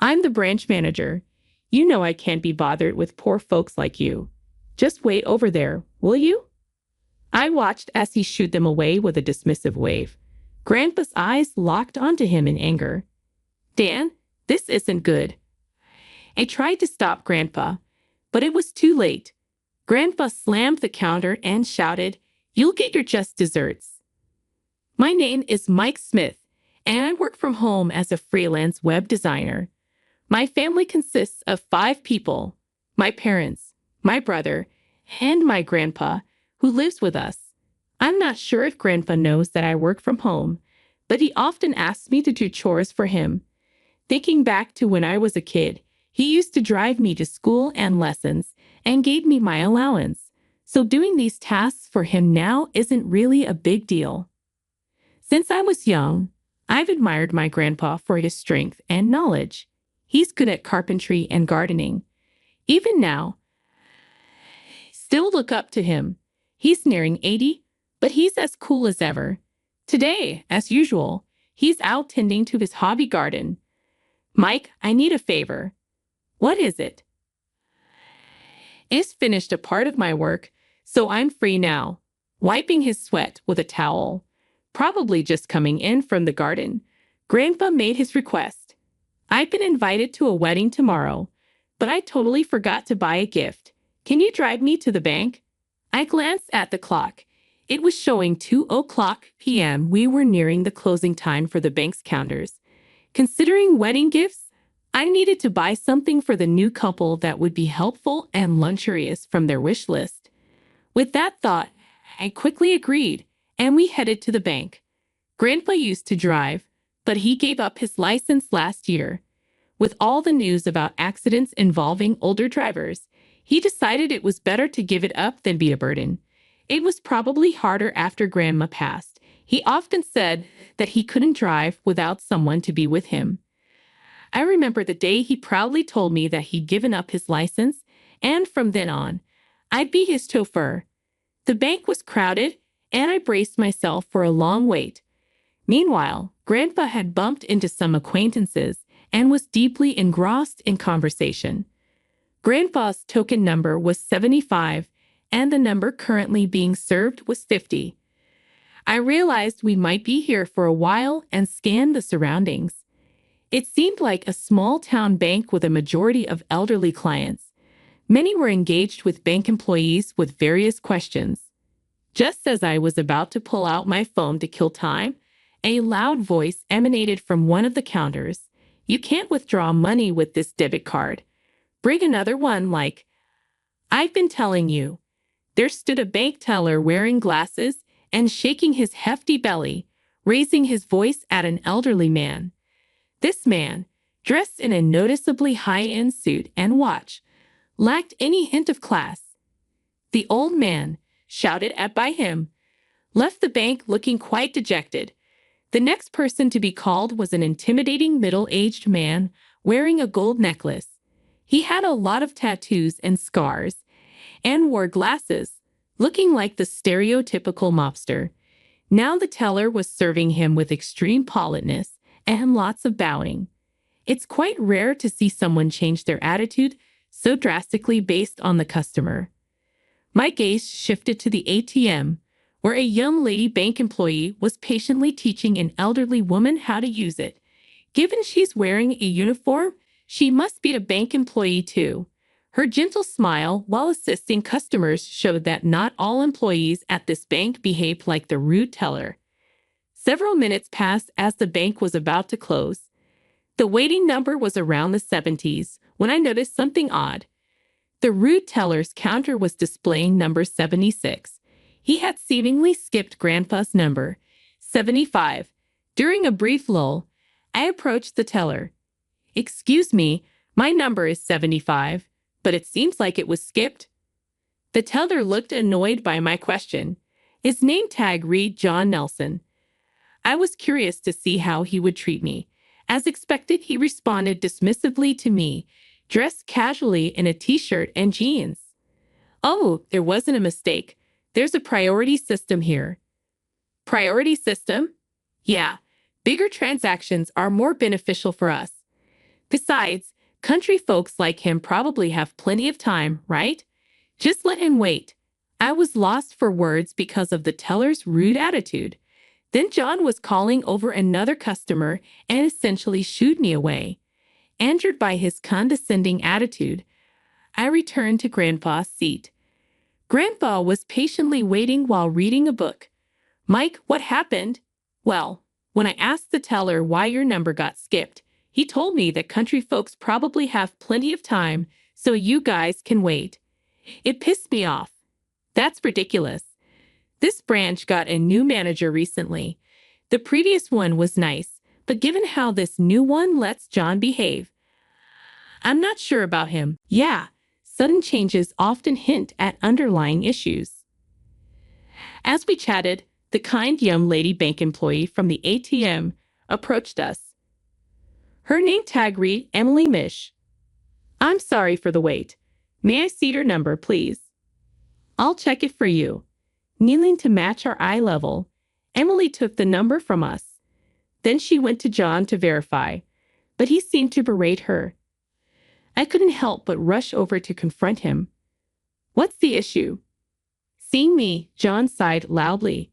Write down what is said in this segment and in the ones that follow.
I'm the branch manager. You know I can't be bothered with poor folks like you. Just wait over there, will you?" I watched as he shooed them away with a dismissive wave. Grandpa's eyes locked onto him in anger. "Dan, this isn't good." I tried to stop Grandpa, but it was too late. Grandpa slammed the counter and shouted, "You'll get your just desserts." "My name is Mike Smith, and I work from home as a freelance web designer. My family consists of 5 people: my parents, my brother, and my grandpa, who lives with us. I'm not sure if Grandpa knows that I work from home, but he often asks me to do chores for him. Thinking back to when I was a kid, he used to drive me to school and lessons and gave me my allowance, so doing these tasks for him now isn't really a big deal. Since I was young, I've admired my grandpa for his strength and knowledge. He's good at carpentry and gardening. Even now, still look up to him. He's nearing 80, but he's as cool as ever. Today, as usual, he's out tending to his hobby garden. Mike, I need a favor." "What is it?" "It's finished a part of my work, so I'm free now." Wiping his sweat with a towel, probably just coming in from the garden, Grandpa made his request. "I've been invited to a wedding tomorrow, but I totally forgot to buy a gift. Can you drive me to the bank?" I glanced at the clock. It was showing 2:00 p.m. We were nearing the closing time for the bank's counters. Considering wedding gifts, I needed to buy something for the new couple that would be helpful and luxurious from their wish list. With that thought, I quickly agreed, and we headed to the bank. Grandpa used to drive, but he gave up his license last year. With all the news about accidents involving older drivers, he decided it was better to give it up than be a burden. It was probably harder after Grandma passed. He often said that he couldn't drive without someone to be with him. I remember the day he proudly told me that he'd given up his license, and from then on, I'd be his chauffeur. The bank was crowded, and I braced myself for a long wait. Meanwhile, Grandpa had bumped into some acquaintances and was deeply engrossed in conversation. Grandpa's token number was 75, and the number currently being served was 50. I realized we might be here for a while and scanned the surroundings. It seemed like a small-town bank with a majority of elderly clients. Many were engaged with bank employees with various questions. Just as I was about to pull out my phone to kill time, a loud voice emanated from one of the counters. "You can't withdraw money with this debit card. Bring another one like." "I've been telling you." There stood a bank teller wearing glasses and shaking his hefty belly, raising his voice at an elderly man. This man, dressed in a noticeably high-end suit and watch, lacked any hint of class. The old man, shouted at by him, left the bank looking quite dejected. The next person to be called was an intimidating middle-aged man wearing a gold necklace. He had a lot of tattoos and scars and wore glasses, looking like the stereotypical mobster. Now the teller was serving him with extreme politeness and lots of bowing. It's quite rare to see someone change their attitude so drastically based on the customer. My gaze shifted to the ATM, where a young lady bank employee was patiently teaching an elderly woman how to use it. Given she's wearing a uniform, she must be a bank employee too. Her gentle smile while assisting customers showed that not all employees at this bank behaved like the rude teller. Several minutes passed as the bank was about to close. The waiting number was around the 70s when I noticed something odd. The rude teller's counter was displaying number 76. He had seemingly skipped Grandpa's number, 75. During a brief lull, I approached the teller. "Excuse me, my number is 75, but it seems like it was skipped." The teller looked annoyed by my question. His name tag read John Nelson. I was curious to see how he would treat me. As expected, he responded dismissively to me, dressed casually in a t-shirt and jeans. "Oh, there wasn't a mistake. There's a priority system here." "Priority system?" "Yeah, bigger transactions are more beneficial for us." Besides, country folks like him probably have plenty of time, right? Just let him wait. I was lost for words because of the teller's rude attitude. Then John was calling over another customer and essentially shooed me away. Angered by his condescending attitude, I returned to Grandpa's seat. Grandpa was patiently waiting while reading a book. Mike, what happened? Well, when I asked the teller why your number got skipped, he told me that country folks probably have plenty of time, so you guys can wait. It pissed me off. That's ridiculous. This branch got a new manager recently. The previous one was nice, but given how this new one lets John behave, I'm not sure about him. Yeah, sudden changes often hint at underlying issues. As we chatted, the kind young lady bank employee from the ATM approached us. Her name tag read Emily Mish. I'm sorry for the wait. May I see your number, please? I'll check it for you. Kneeling to match our eye level, Emily took the number from us. Then she went to John to verify, but he seemed to berate her. I couldn't help but rush over to confront him. What's the issue? Seeing me, John sighed loudly.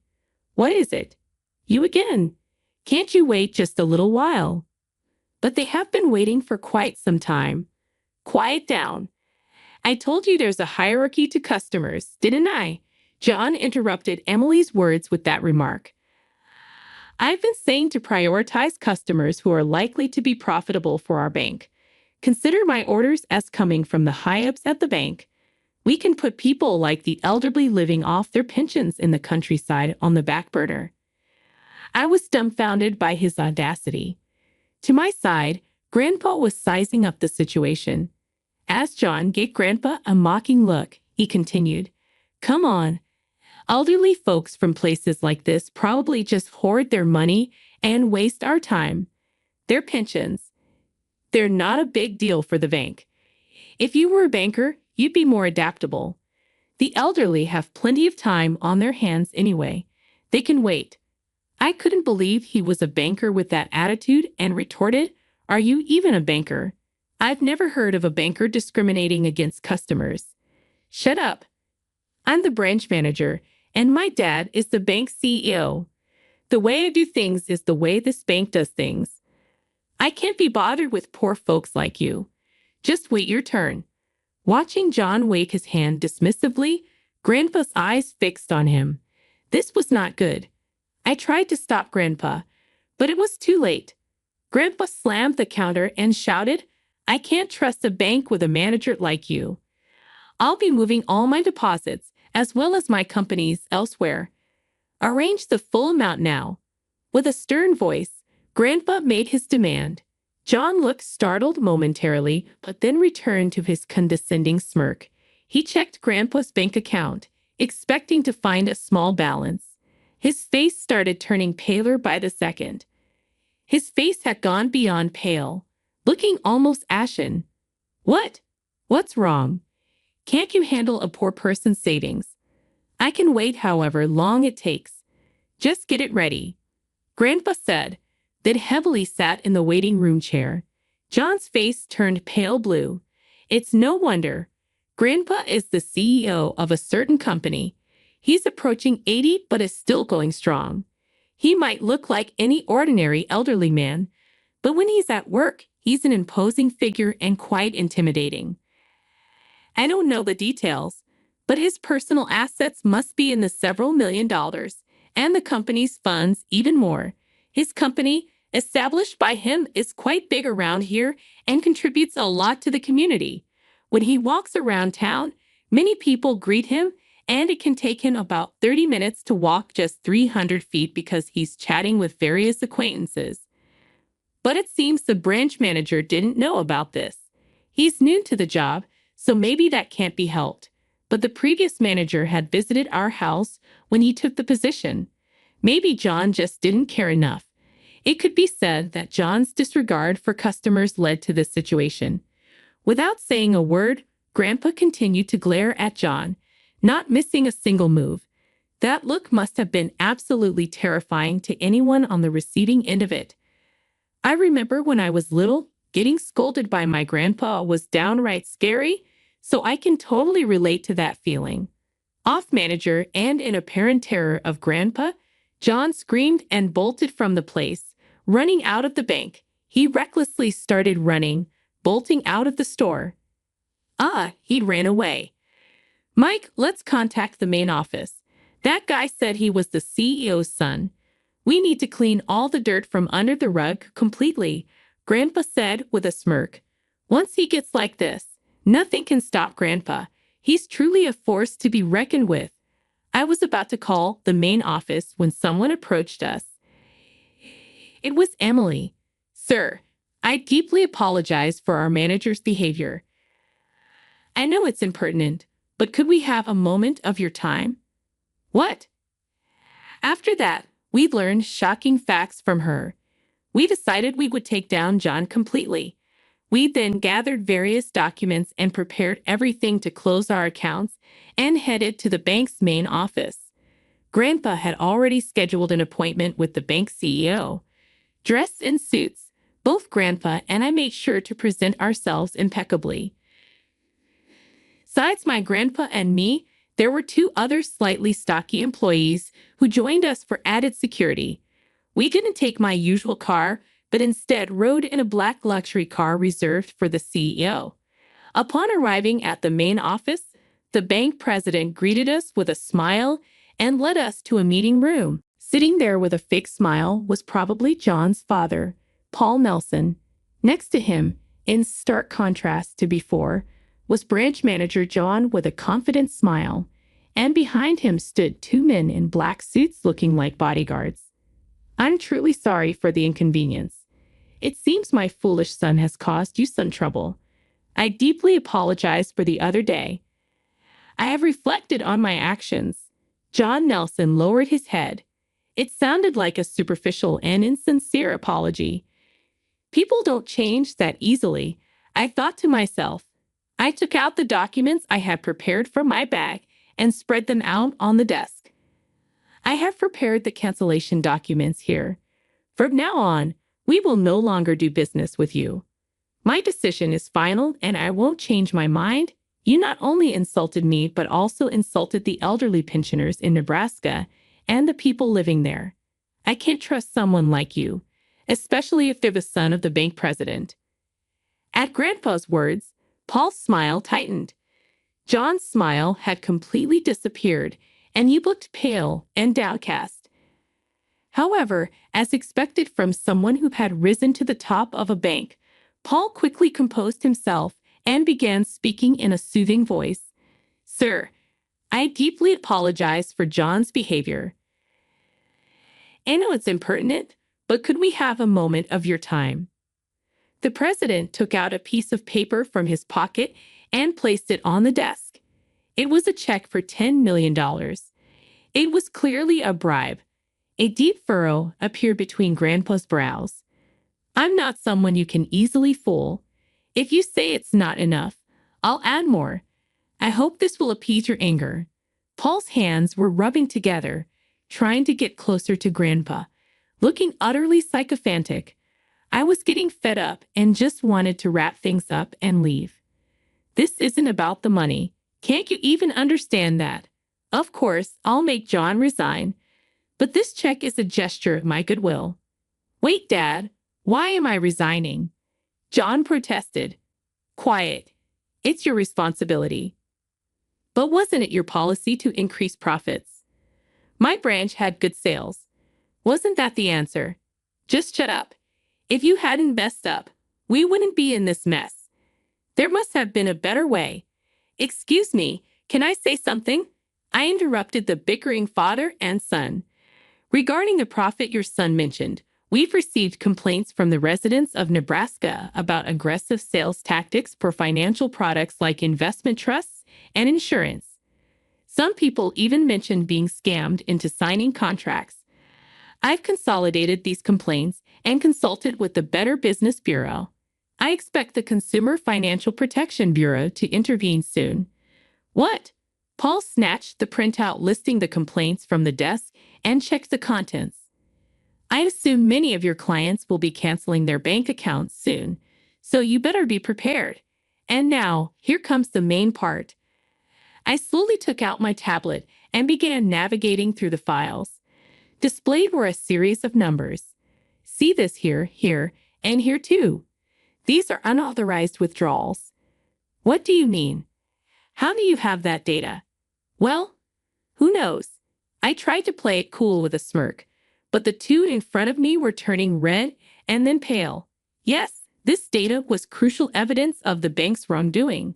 What is it? You again. Can't you wait just a little while? But they have been waiting for quite some time. Quiet down. I told you there's a hierarchy to customers, didn't I? John interrupted Emily's words with that remark. I've been saying to prioritize customers who are likely to be profitable for our bank. Consider my orders as coming from the high-ups at the bank. We can put people like the elderly living off their pensions in the countryside on the back burner. I was dumbfounded by his audacity. To my side, Grandpa was sizing up the situation. As John gave Grandpa a mocking look, he continued, Come on. Elderly folks from places like this probably just hoard their money and waste our time. Their pensions. They're not a big deal for the bank. If you were a banker, you'd be more adaptable. The elderly have plenty of time on their hands anyway. They can wait. I couldn't believe he was a banker with that attitude and retorted, Are you even a banker? I've never heard of a banker discriminating against customers. Shut up. I'm the branch manager, and my dad is the bank CEO. The way I do things is the way this bank does things. I can't be bothered with poor folks like you. Just wait your turn. Watching John wave his hand dismissively, Grandpa's eyes fixed on him. This was not good. I tried to stop Grandpa, but it was too late. Grandpa slammed the counter and shouted, I can't trust a bank with a manager like you. I'll be moving all my deposits, as well as my companies, elsewhere. Arrange the full amount now. With a stern voice, Grandpa made his demand. John looked startled momentarily, but then returned to his condescending smirk. He checked Grandpa's bank account, expecting to find a small balance. His face started turning paler by the second. His face had gone beyond pale, looking almost ashen. What? What's wrong? Can't you handle a poor person's savings? I can wait however long it takes. Just get it ready, Grandpa said, then heavily sat in the waiting room chair. John's face turned pale blue. It's no wonder. Grandpa is the CEO of a certain company. He's approaching 80 but is still going strong. He might look like any ordinary elderly man, but when he's at work, he's an imposing figure and quite intimidating. I don't know the details, but his personal assets must be in the several $million, and the company's funds even more. His company, established by him, is quite big around here and contributes a lot to the community. When he walks around town, many people greet him, and it can take him about 30 minutes to walk just 300 feet because he's chatting with various acquaintances. But it seems the branch manager didn't know about this. He's new to the job, so maybe that can't be helped. But the previous manager had visited our house when he took the position. Maybe John just didn't care enough. It could be said that John's disregard for customers led to this situation. Without saying a word, Grandpa continued to glare at John, not missing a single move. That look must have been absolutely terrifying to anyone on the receiving end of it. I remember when I was little, Getting scolded by my grandpa was downright scary, so I can totally relate to that feeling. Off manager and in apparent terror of grandpa, John screamed and bolted from the place, running out of the bank. He recklessly started running, bolting out of the store. He ran away. Mike, let's contact the main office. That guy said he was the CEO's son. We need to clean all the dirt from under the rug completely, Grandpa said with a smirk. Once he gets like this, nothing can stop Grandpa. He's truly a force to be reckoned with. I was about to call the main office when someone approached us. It was Emily. Sir, I deeply apologize for our manager's behavior. I know it's impertinent, but could we have a moment of your time? What? After that, we learned shocking facts from her. We decided we would take down John completely. We then gathered various documents and prepared everything to close our accounts and headed to the bank's main office. Grandpa had already scheduled an appointment with the bank CEO. Dressed in suits, both Grandpa and I made sure to present ourselves impeccably. Besides my grandpa and me, there were two other slightly stocky employees who joined us for added security. We didn't take my usual car, but instead rode in a black luxury car reserved for the CEO. Upon arriving at the main office, the bank president greeted us with a smile and led us to a meeting room. Sitting there with a fake smile was probably John's father, Paul Nelson. Next to him, in stark contrast to before, was branch manager John with a confident smile, and behind him stood two men in black suits looking like bodyguards. I'm truly sorry for the inconvenience. It seems my foolish son has caused you some trouble. I deeply apologize for the other day. I have reflected on my actions. John Nelson lowered his head. It sounded like a superficial and insincere apology. People don't change that easily, I thought to myself. I took out the documents I had prepared from my bag and spread them out on the desk. I have prepared the cancellation documents here. From now on, we will no longer do business with you. My decision is final and I won't change my mind. You not only insulted me, but also insulted the elderly pensioners in Nebraska and the people living there. I can't trust someone like you, especially if they're the son of the bank president. At Grandpa's words, Paul's smile tightened. John's smile had completely disappeared, and he looked pale and downcast. However, as expected from someone who had risen to the top of a bank, Paul quickly composed himself and began speaking in a soothing voice. Sir, I deeply apologize for John's behavior. I know it's impertinent, but could we have a moment of your time? The president took out a piece of paper from his pocket and placed it on the desk. It was a check for $10 million. It was clearly a bribe. A deep furrow appeared between Grandpa's brows. I'm not someone you can easily fool. If you say it's not enough, I'll add more. I hope this will appease your anger. Paul's hands were rubbing together, trying to get closer to Grandpa, looking utterly sycophantic. I was getting fed up and just wanted to wrap things up and leave. This isn't about the money. Can't you even understand that? Of course, I'll make John resign, but this check is a gesture of my goodwill. Wait, Dad, why am I resigning? John protested. Quiet. It's your responsibility. But wasn't it your policy to increase profits? My branch had good sales. Wasn't that the answer? Just shut up. If you hadn't messed up, we wouldn't be in this mess. There must have been a better way. Excuse me, can I say something? I interrupted the bickering father and son. Regarding the profit your son mentioned, we've received complaints from the residents of Nebraska about aggressive sales tactics for financial products like investment trusts and insurance. Some people even mentioned being scammed into signing contracts. I've consolidated these complaints and consulted with the Better Business Bureau. I expect the Consumer Financial Protection Bureau to intervene soon. What? Paul snatched the printout listing the complaints from the desk and checked the contents. I assume many of your clients will be canceling their bank accounts soon, so you better be prepared. And now, here comes the main part. I slowly took out my tablet and began navigating through the files. Displayed were a series of numbers. See this here, here, and here too. These are unauthorized withdrawals. What do you mean? How do you have that data? Well, who knows? I tried to play it cool with a smirk, but the two in front of me were turning red and then pale. Yes, this data was crucial evidence of the bank's wrongdoing.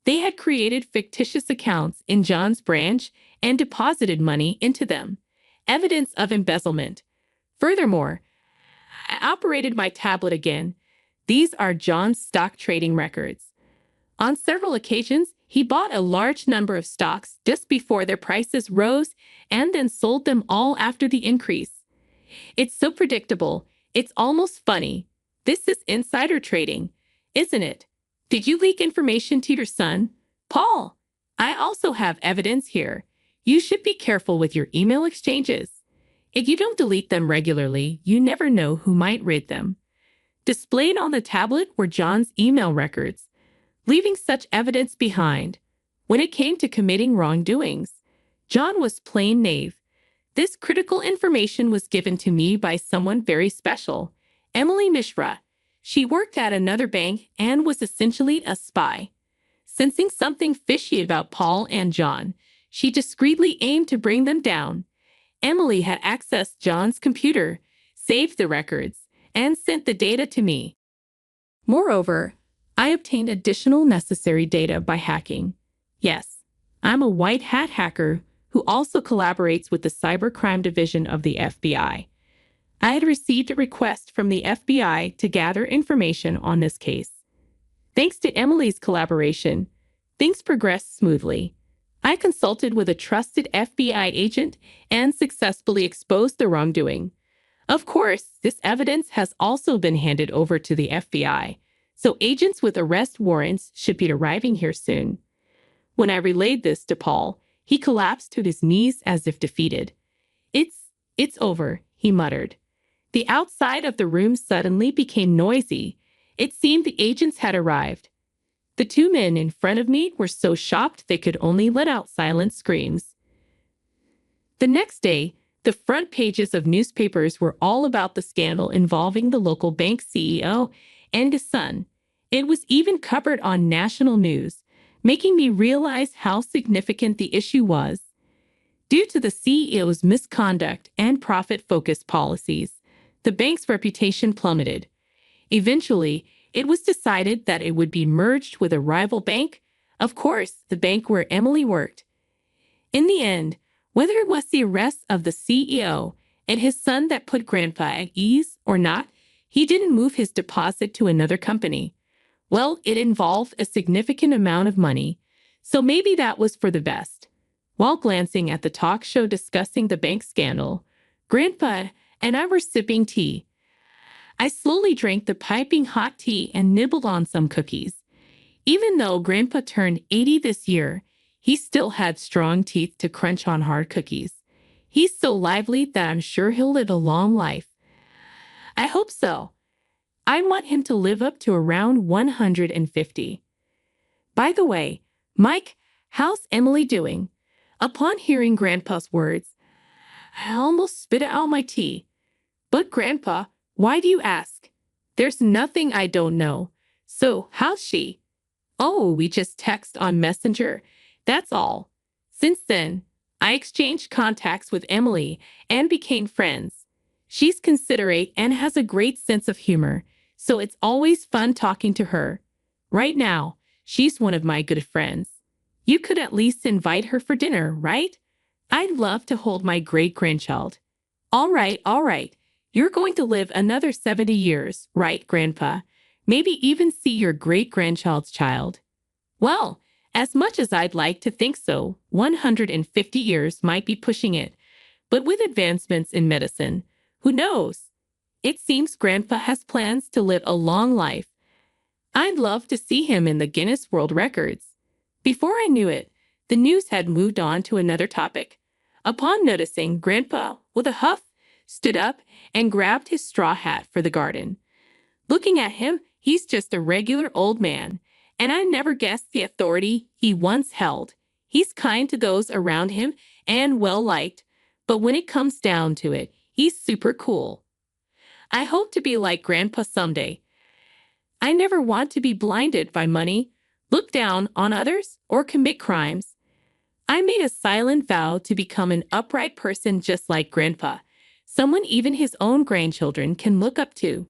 They had created fictitious accounts in John's branch and deposited money into them. Evidence of embezzlement. Furthermore, I operated my tablet again. These are John's stock trading records. On several occasions, he bought a large number of stocks just before their prices rose and then sold them all after the increase. It's so predictable, it's almost funny. This is insider trading, isn't it? Did you leak information to your son? Paul, I also have evidence here. You should be careful with your email exchanges. If you don't delete them regularly, you never know who might read them. Displayed on the tablet were John's email records, leaving such evidence behind. When it came to committing wrongdoings, John was plain knave. This critical information was given to me by someone very special, Emily Mishra. She worked at another bank and was essentially a spy. Sensing something fishy about Paul and John, she discreetly aimed to bring them down. Emily had accessed John's computer, saved the records, and sent the data to me. Moreover, I obtained additional necessary data by hacking. Yes, I'm a white hat hacker who also collaborates with the cybercrime division of the FBI. I had received a request from the FBI to gather information on this case. Thanks to Emily's collaboration, things progressed smoothly. I consulted with a trusted FBI agent and successfully exposed the wrongdoing. Of course, this evidence has also been handed over to the FBI, so agents with arrest warrants should be arriving here soon. When I relayed this to Paul, he collapsed to his knees as if defeated. It's over, he muttered. The outside of the room suddenly became noisy. It seemed the agents had arrived. The two men in front of me were so shocked they could only let out silent screams. The next day, the front pages of newspapers were all about the scandal involving the local bank CEO and his son. It was even covered on national news, making me realize how significant the issue was. Due to the CEO's misconduct and profit-focused policies, the bank's reputation plummeted. Eventually, it was decided that it would be merged with a rival bank, of course, the bank where Emily worked. In the end, whether it was the arrest of the CEO and his son that put Grandpa at ease or not, he didn't move his deposit to another company. Well, it involved a significant amount of money, so maybe that was for the best. While glancing at the talk show discussing the bank scandal, Grandpa and I were sipping tea. I slowly drank the piping hot tea and nibbled on some cookies. Even though Grandpa turned 80 this year, he still had strong teeth to crunch on hard cookies. He's so lively that I'm sure he'll live a long life. I hope so. I want him to live up to around 150. By the way, Mike, how's Emily doing? Upon hearing Grandpa's words, I almost spit out my tea. But Grandpa, why do you ask? There's nothing I don't know. So, how's she? Oh, we just text on Messenger. That's all. Since then, I exchanged contacts with Emily and became friends. She's considerate and has a great sense of humor, so it's always fun talking to her. Right now, she's one of my good friends. You could at least invite her for dinner, right? I'd love to hold my great-grandchild. All right. You're going to live another 70 years, right, Grandpa? Maybe even see your great-grandchild's child. Well, as much as I'd like to think so, 150 years might be pushing it. But with advancements in medicine, who knows? It seems Grandpa has plans to live a long life. I'd love to see him in the Guinness World Records. Before I knew it, the news had moved on to another topic. Upon noticing, Grandpa, with a huff, stood up and grabbed his straw hat for the garden. Looking at him, He's just a regular old man, and I never guessed the authority he once held. He's kind to those around him and well-liked, but when it comes down to it, he's super cool. I hope to be like Grandpa someday. I never want to be blinded by money, look down on others, or commit crimes. I made a silent vow to become an upright person just like Grandpa, someone even his own grandchildren can look up to.